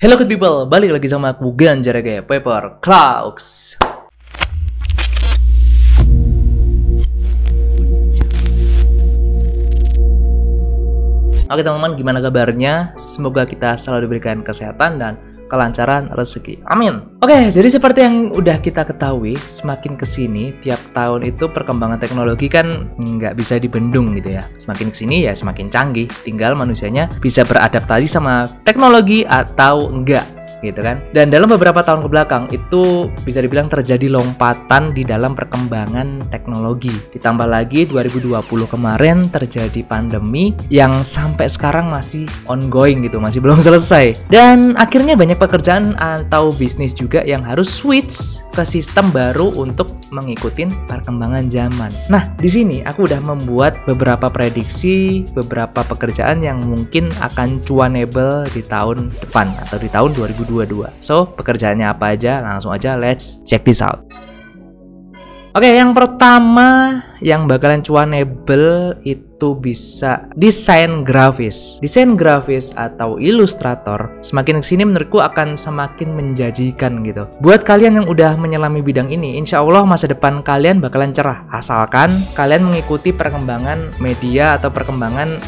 Hello good people, balik lagi sama aku Ganjar kayak Paper Clouds. Oke teman-teman, gimana kabarnya? Semoga kita selalu diberikan kesehatan dan kelancaran rezeki. Amin. Oke, jadi seperti yang udah kita ketahui, semakin kesini tiap tahun itu perkembangan teknologi kan nggak bisa dibendung gitu ya. Semakin kesini ya semakin canggih. Tinggal manusianya bisa beradaptasi sama teknologi atau enggak, gitu kan. Dan dalam beberapa tahun ke belakang itu bisa dibilang terjadi lompatan di dalam perkembangan teknologi. Ditambah lagi 2020 kemarin terjadi pandemi yang sampai sekarang masih ongoing gitu, masih belum selesai. Dan akhirnya banyak pekerjaan atau bisnis juga yang harus switch ke sistem baru untuk mengikuti perkembangan zaman. Nah, di sini aku udah membuat beberapa prediksi, beberapa pekerjaan yang mungkin akan cuanable di tahun depan atau di tahun 2022. So, pekerjaannya apa aja? Langsung aja let's check this out. Oke, yang pertama yang bakalan cuanable itu bisa desain grafis. Desain grafis atau ilustrator semakin kesini menurutku akan semakin menjanjikan gitu. Buat kalian yang udah menyelami bidang ini, insya Allah masa depan kalian bakalan cerah. Asalkan kalian mengikuti perkembangan media atau perkembangan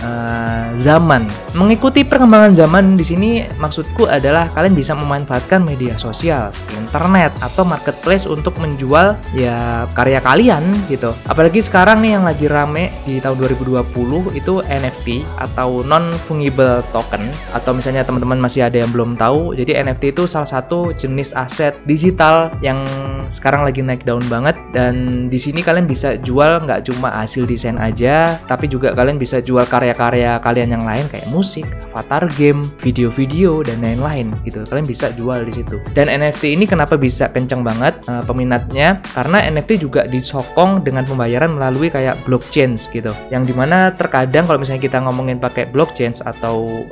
zaman. Mengikuti perkembangan zaman di sini maksudku adalah kalian bisa memanfaatkan media sosial, internet, atau marketplace untuk menjual ya karya kalian gitu. Apalagi sekarang nih yang lagi rame di tahun 2020 itu NFT atau non-fungible token, atau misalnya teman-teman masih ada yang belum tahu, jadi NFT itu salah satu jenis aset digital yang sekarang lagi naik daun banget. Dan di sini kalian bisa jual nggak cuma hasil desain aja, tapi juga kalian bisa jual karya-karya kalian yang lain kayak musik, avatar game, video-video dan lain-lain gitu. Kalian bisa jual di situ. Dan NFT ini kenapa bisa kenceng banget peminatnya? Karena NFT juga disokong dengan pembayaran melalui kayak blockchain gitu, yang dimana terkadang kalau misalnya kita ngomongin pakai blockchain atau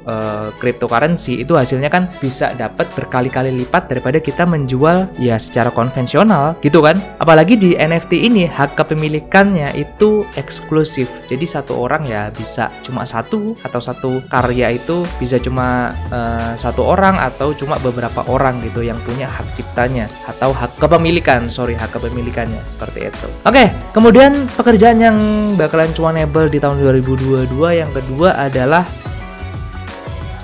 cryptocurrency, itu hasilnya kan bisa dapat berkali-kali lipat daripada kita menjual ya secara konvensional gitu kan. Apalagi di NFT ini hak kepemilikannya itu eksklusif, jadi satu orang ya bisa cuma satu, atau satu karya itu bisa cuma satu orang atau cuma beberapa orang gitu yang punya hak ciptanya atau hak kepemilikannya seperti itu. Oke, kemudian pekerjaan yang bakalan cuanable di tahun 2022 yang kedua adalah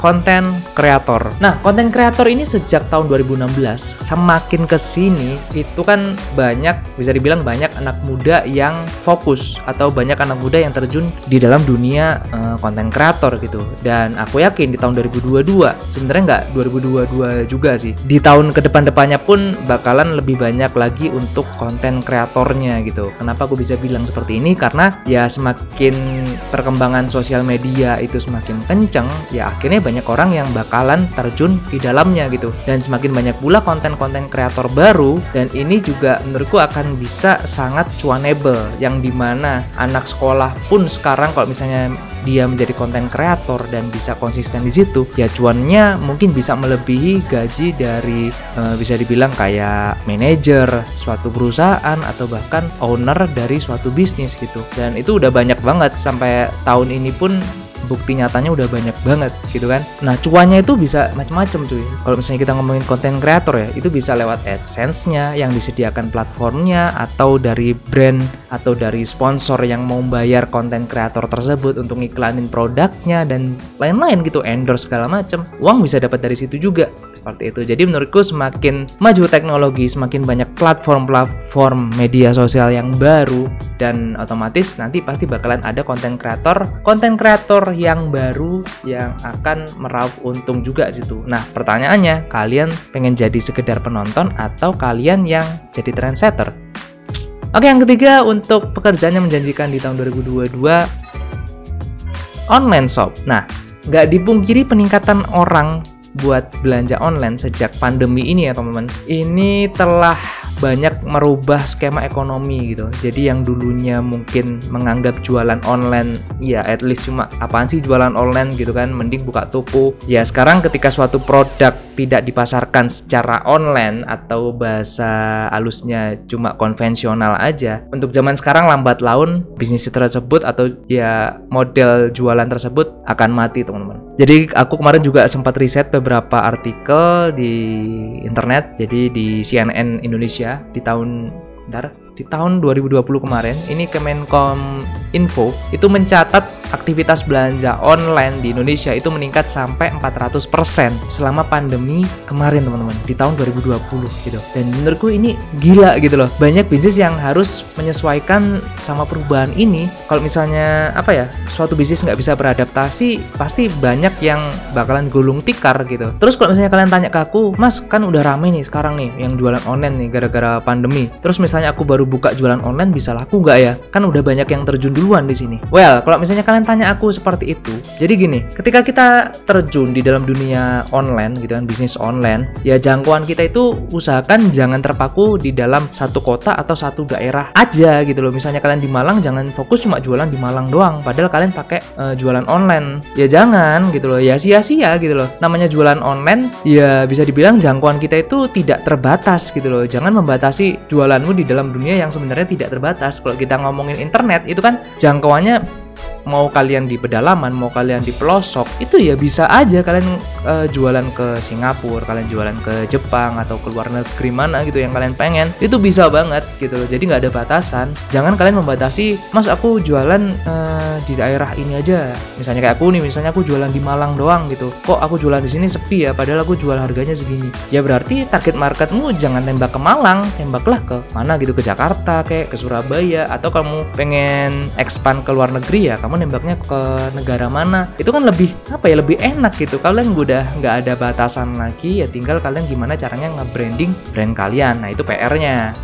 konten kreator. Nah, konten kreator ini sejak tahun 2016 semakin kesini itu kan banyak, bisa dibilang banyak anak muda yang fokus atau banyak anak muda yang terjun di dalam dunia konten kreator gitu. Dan aku yakin di tahun 2022, sebenarnya nggak 2022 juga sih, di tahun ke depan-depannya pun bakalan lebih banyak lagi untuk konten kreatornya gitu. Kenapa aku bisa bilang seperti ini? Karena ya semakin perkembangan sosial media itu semakin kenceng, ya akhirnya banyak orang yang bakalan terjun di dalamnya gitu. Dan semakin banyak pula konten-konten kreator baru, dan ini juga menurutku akan bisa sangat cuanable, yang dimana anak sekolah pun sekarang kalau misalnya dia menjadi konten kreator dan bisa konsisten di situ, ya cuannya mungkin bisa melebihi gaji dari bisa dibilang kayak manajer suatu perusahaan atau bahkan owner dari suatu bisnis gitu. Dan itu udah banyak banget, sampai tahun ini pun bukti nyatanya udah banyak banget gitu kan. Nah, cuannya itu bisa macam-macam cuy. Kalau misalnya kita ngomongin konten kreator ya, itu bisa lewat AdSense-nya yang disediakan platformnya, atau dari brand atau dari sponsor yang mau bayar konten kreator tersebut untuk iklanin produknya dan lain-lain gitu, endorse segala macam. Uang bisa dapat dari situ juga. Seperti itu. Jadi menurutku semakin maju teknologi, semakin banyak platform media sosial yang baru, dan otomatis nanti pasti bakalan ada konten kreator yang baru yang akan meraup untung juga di situ. Nah, pertanyaannya, kalian pengen jadi sekedar penonton atau kalian yang jadi trendsetter? Oke, yang ketiga untuk pekerjaan yang menjanjikan di tahun 2022, online shop. Nah, nggak dipungkiri peningkatan orang buat belanja online sejak pandemi ini ya teman-teman, ini telah banyak merubah skema ekonomi gitu. Jadi yang dulunya mungkin menganggap jualan online, ya at least cuma apaan sih jualan online gitu kan, mending buka toko. Ya sekarang ketika suatu produk tidak dipasarkan secara online atau bahasa halusnya cuma konvensional aja, untuk zaman sekarang lambat laun bisnis tersebut atau ya model jualan tersebut akan mati teman-teman. Jadi aku kemarin juga sempat riset beberapa artikel di internet, jadi di CNN Indonesia di tahun 2020 kemarin, ini Kemenkom Info itu mencatat aktivitas belanja online di Indonesia itu meningkat sampai 400% selama pandemi kemarin teman-teman, di tahun 2020 gitu. Dan menurutku ini gila gitu loh. Banyak bisnis yang harus menyesuaikan sama perubahan ini. Kalau misalnya suatu bisnis nggak bisa beradaptasi, pasti banyak yang bakalan gulung tikar gitu. Terus kalau misalnya kalian tanya ke aku, Mas kan udah rame nih sekarang nih yang jualan online nih gara-gara pandemi. Terus misalnya aku baru buka jualan online, bisa laku nggak ya? Kan udah banyak yang terjun duluan di sini. Well, kalau misalnya kalian tanya aku seperti itu, jadi gini, ketika kita terjun di dalam dunia online gitu kan, bisnis online, ya jangkauan kita itu usahakan jangan terpaku di dalam satu kota atau satu daerah aja gitu loh. Misalnya kalian di Malang, jangan fokus cuma jualan di Malang doang, padahal kalian pakai jualan online. Ya jangan gitu loh, ya sia-sia gitu loh. Namanya jualan online, ya bisa dibilang jangkauan kita itu tidak terbatas gitu loh. Jangan membatasi jualanmu di dalam dunia yang sebenarnya tidak terbatas. Kalau kita ngomongin internet itu kan jangkauannya, mau kalian di pedalaman, mau kalian di pelosok, itu ya bisa aja kalian jualan ke Singapura, kalian jualan ke Jepang atau ke luar negeri mana gitu yang kalian pengen, itu bisa banget gitu loh. Jadi nggak ada batasan. Jangan kalian membatasi, Mas aku jualan di daerah ini aja. Misalnya kayak aku nih, misalnya aku jualan di Malang doang gitu. Kok aku jualan di sini sepi ya, padahal aku jual harganya segini. Ya berarti target marketmu jangan tembak ke Malang, tembaklah ke mana gitu, ke Jakarta kayak ke Surabaya, atau kamu pengen expand ke luar negeri ya kamu nembaknya ke negara mana. Itu kan lebih lebih enak gitu. Kalian udah nggak ada batasan lagi, ya tinggal kalian gimana caranya nge-branding brand kalian. Nah itu PR-nya.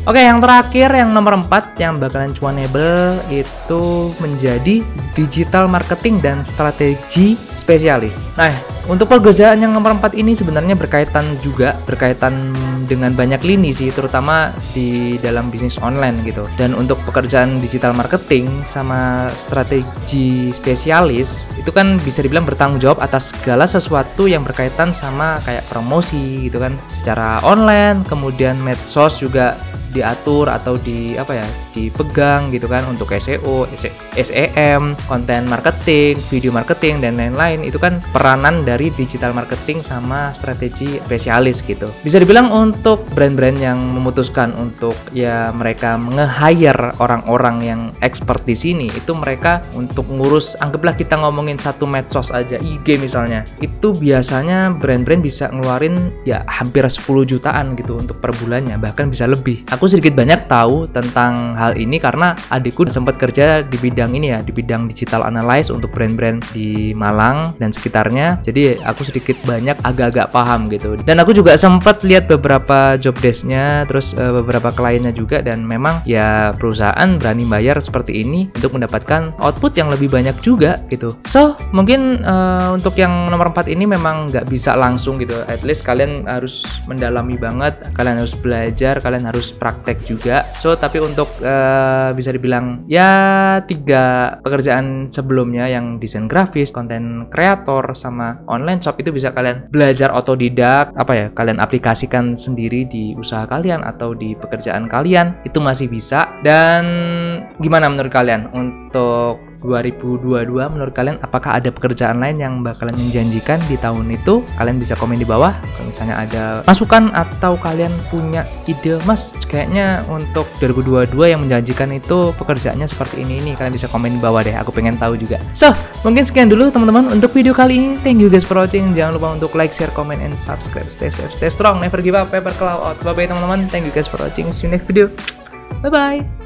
Oke, yang terakhir, yang nomor 4 yang bakalan cuanable itu menjadi digital marketing dan strategi spesialis. Nah, untuk pekerjaan yang nomor 4 ini sebenarnya berkaitan dengan banyak lini sih, terutama di dalam bisnis online gitu. Dan untuk pekerjaan digital marketing sama strategi spesialis itu kan bisa dibilang bertanggung jawab atas segala sesuatu yang berkaitan sama kayak promosi gitu kan secara online, kemudian medsos juga diatur atau dipegang gitu kan untuk SEO, SEM, konten marketing, video marketing dan lain-lain. Itu kan peranan dari digital marketing sama strategi spesialis gitu. Bisa dibilang untuk brand-brand yang memutuskan untuk ya mereka nge-hire orang-orang yang expert di sini, itu mereka untuk ngurus, anggaplah kita ngomongin satu medsos aja, IG misalnya. Itu biasanya brand-brand bisa ngeluarin ya hampir 10 jutaan gitu untuk per bulannya, bahkan bisa lebih. Aku sedikit banyak tahu tentang hal ini karena adikku sempat kerja di bidang ini ya, di bidang digital analysis untuk brand-brand di Malang dan sekitarnya. Jadi aku sedikit banyak agak-agak paham gitu. Dan aku juga sempat lihat beberapa job desk-nya, terus beberapa kliennya juga, dan memang ya perusahaan berani bayar seperti ini untuk mendapatkan output yang lebih banyak juga gitu. So, mungkin untuk yang nomor 4 ini memang nggak bisa langsung gitu. At least kalian harus mendalami banget, kalian harus belajar, kalian harus praktek juga. So, tapi untuk bisa dibilang ya 3 pekerjaan sebelumnya yang desain grafis, konten kreator, sama online shop itu bisa kalian belajar otodidak, kalian aplikasikan sendiri di usaha kalian atau di pekerjaan kalian, itu masih bisa. Dan gimana menurut kalian untuk 2022, menurut kalian apakah ada pekerjaan lain yang bakalan menjanjikan di tahun itu? Kalian bisa komen di bawah kalau misalnya ada masukan atau kalian punya ide, Mas kayaknya untuk 2022 yang menjanjikan itu pekerjaannya seperti ini, kalian bisa komen di bawah deh, aku pengen tahu juga. So, mungkin sekian dulu teman-teman untuk video kali ini. Thank you guys for watching. Jangan lupa untuk like, share, comment, and subscribe. Stay safe, stay strong, never give up, paper claw out. Bye bye teman-teman, thank you guys for watching. See you next video. Bye bye.